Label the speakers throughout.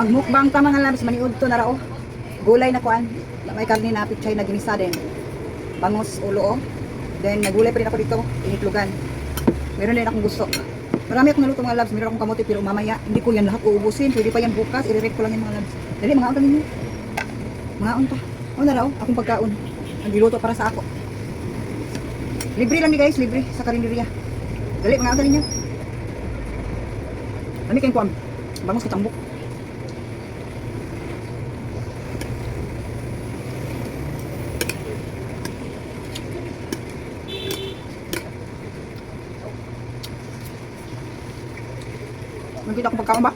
Speaker 1: Magmukbang ta mga labs, maniud to na rao. Gulay na kuan. May karne na pichay na ginisa din. Bangos ulo. Then nagulay pa rin ako dito, initlugan. Meron din akong gusto. Marami akong naluto mga labs, meron akong kamote pero mamaya hindi ko yan lahat uubusin. Pwede pa yan bukas, i-record ko lang yan mga labs. Dali, mga unta ninyo. Mga unta. O na raw, akong pagkaon. Ang giluto para sa ako. Libre lang ni guys, libre sa karinderya. Dali, mga unta ninyo. Dami kayong kuam. Bangos katambok. Nakita akong pagkaon ba?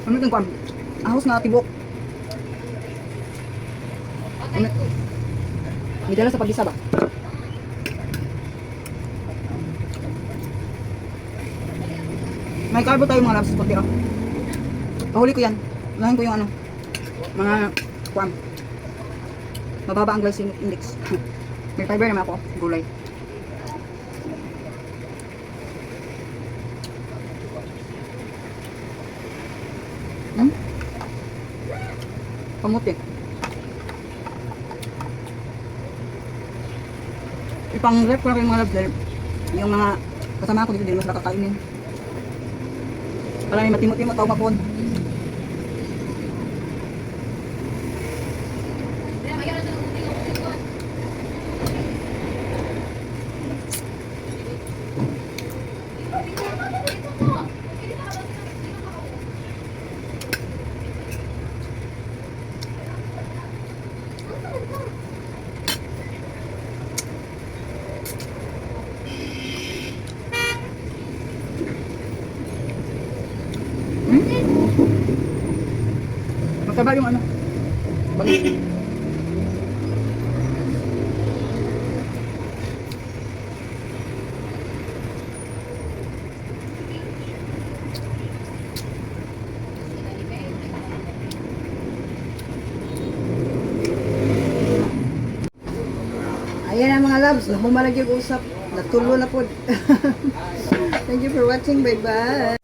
Speaker 1: Ano yung kuam? Ahos na tibok. May dala sa pagisa ba? May carbo tayo mga labs, pati oh. Pahuli ko yan. Unahin ko yung ano, mga kuam. Mababa ang glycemic index. May fiber naman ako, gulay. Kamuti. Ipang-rep ko na kayo mga labs dahil yung mga kasama ko dito din mas nakakainin. Para may matimot-timot ako mapon. Mataba yung ano. Bangis. Ayan ang mga loves, nagmumalag yung usap. Natulo na po. Thank you for watching. Bye-bye.